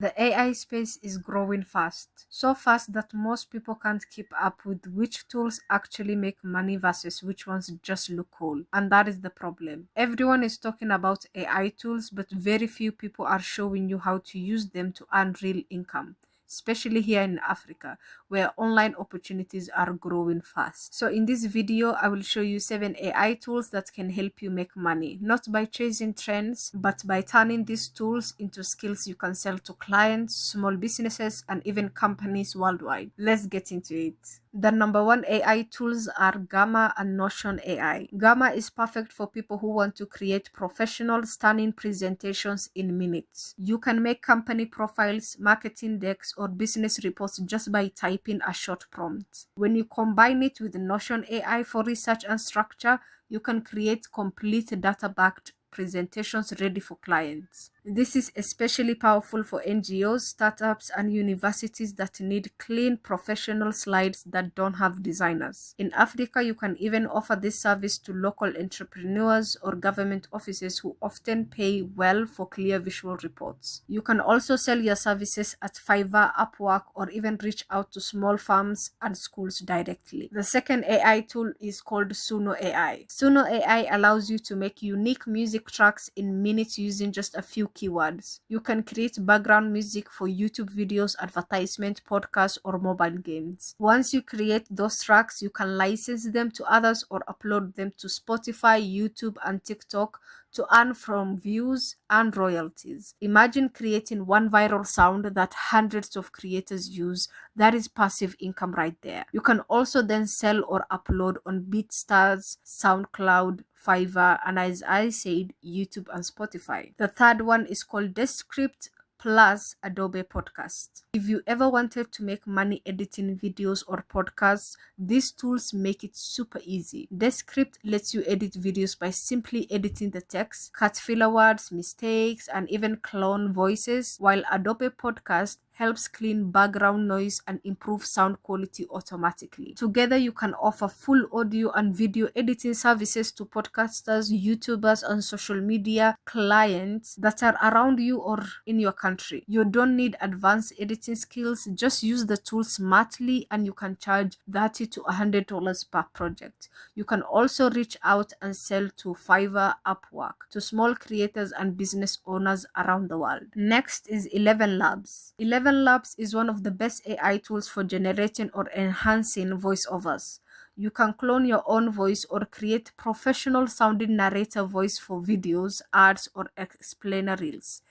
The AI space is growing fast, so fast that most people can't keep up with which tools actually make money versus which ones just look cool. And that is the problem. Everyone is talking about AI tools, but very few people are showing you how to use them to earn real income, especially here in Africa, where online opportunities are growing fast. So in this video, I will show you 7 AI tools that can help you make money, not by chasing trends, but by turning these tools into skills you can sell to clients, small businesses, and even companies worldwide. Let's get into it. The number 1 AI tools are Gamma and Notion AI. Gamma is perfect for people who want to create professional, stunning presentations in minutes. You can make company profiles, marketing decks, or business reports just by typing a short prompt. When you combine it with Notion AI for research and structure, you can create complete data-backed presentations ready for clients. This is especially powerful for NGOs, startups, and universities that need clean, professional slides that don't have designers. In Africa, you can even offer this service to local entrepreneurs or government offices who often pay well for clear visual reports. You can also sell your services at Fiverr, Upwork, or even reach out to small firms and schools directly. The second AI tool is called Suno AI. Suno AI allows you to make unique music tracks in minutes using just a few keywords. You can create background music for YouTube videos, advertisement, podcasts, or mobile games. Once you create those tracks, you can license them to others or upload them to Spotify, YouTube, and TikTok to earn from views and royalties. Imagine creating one viral sound that hundreds of creators use. That is passive income right there. You can also then sell or upload on BeatStars, SoundCloud, Fiverr, and as I said, YouTube and Spotify. The third one is called Descript Adobe Podcast. If you ever wanted to make money editing videos or podcasts, these tools make it super easy. Descript lets you edit videos by simply editing the text, cut filler words, mistakes, and even clone voices, while Adobe Podcast helps clean background noise and improve sound quality automatically. Together, you can offer full audio and video editing services to podcasters, YouTubers, and social media clients that are around you or in your country. You don't need advanced editing skills, just use the tool smartly and you can charge $30 to $100 per project. You can also reach out and sell to Fiverr, Upwork, to small creators and business owners around the world. Next is 11 Labs. 11 Labs is one of the best AI tools for generating or enhancing voiceovers. You can clone your own voice or create professional sounding narrator voice for videos, ads, or explainer reels.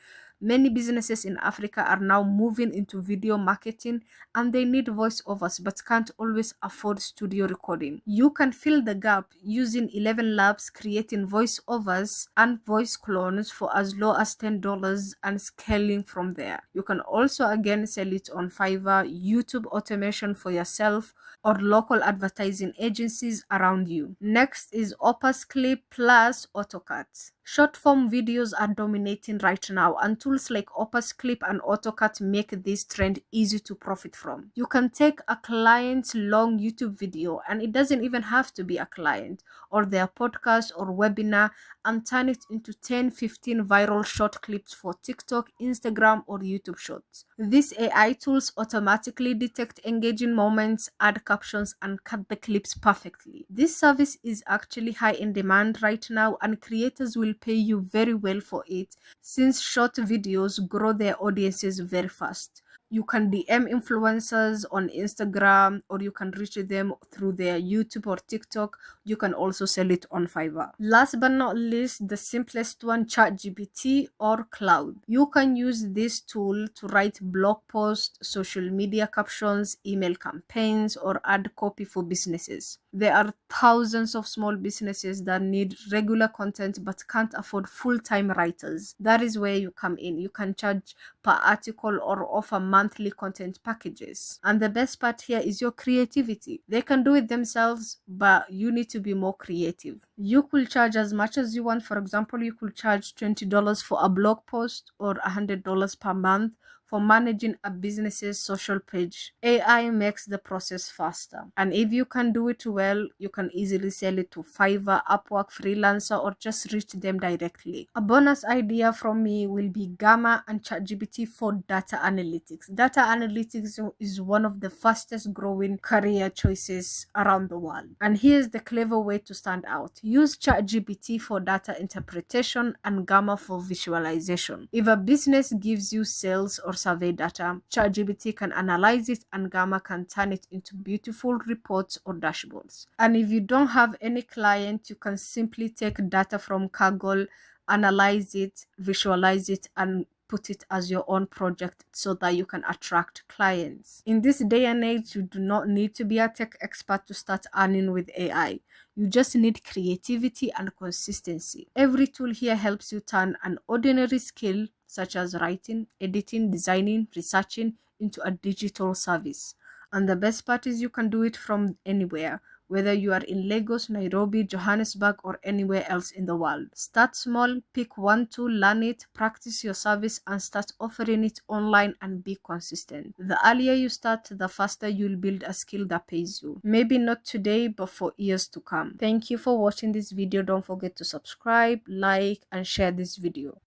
Many businesses in Africa are now moving into video marketing and they need voiceovers but can't always afford studio recording. You can fill the gap using 11 Labs, creating voiceovers and voice clones for as low as $10 and scaling from there. You can also again sell it on Fiverr, YouTube automation for yourself, or local advertising agencies around you. Next is Opus Clip plus AutoCut. Short form videos are dominating right now, and tools like Opus Clip and AutoCut make this trend easy to profit from. You can take a client's long YouTube video, and it doesn't even have to be a client, or their podcast or webinar, and turn it into 10-15 viral short clips for TikTok, Instagram, or YouTube Shorts. These AI tools automatically detect engaging moments, add captions, and cut the clips perfectly. This service is actually high in demand right now, and creators will pay you very well for it since short videos grow their audiences very fast. You can DM influencers on Instagram, or you can reach them through their YouTube or TikTok. You can also sell it on Fiverr. Last but not least, the simplest one, ChatGPT or Cloud. You can use this tool to write blog posts, social media captions, email campaigns, or add copy for businesses. There are thousands of small businesses that need regular content but can't afford full-time writers. That is where you come in. You can charge per article or offer monthly content packages. And the best part here is your creativity. They can do it themselves, but you need to be more creative. You could charge as much as you want. For example, you could charge $20 for a blog post or $100 per month for managing a business's social page. AI makes the process faster. And if you can do it well, you can easily sell it to Fiverr, Upwork, Freelancer, or just reach them directly. A bonus idea from me will be Gamma and ChatGPT for data analytics. Data analytics is one of the fastest growing career choices around the world. And here's the clever way to stand out. Use ChatGPT for data interpretation and Gamma for visualization. If a business gives you sales or survey data, ChatGPT can analyze it and Gamma can turn it into beautiful reports or dashboards. And if you don't have any client, you can simply take data from Kaggle, analyze it, visualize it, and put it as your own project so that you can attract clients. In this day and age, you do not need to be a tech expert to start earning with AI. You just need creativity and consistency. Every tool here helps you turn an ordinary skill such as writing, editing, designing, researching into a digital service. And the best part is you can do it from anywhere, whether you are in Lagos, Nairobi, Johannesburg, or anywhere else in the world. Start small, pick one tool, learn it, practice your service, and start offering it online and be consistent. The earlier you start, the faster you'll build a skill that pays you. Maybe not today, but for years to come. Thank you for watching this video. Don't forget to subscribe, like, and share this video.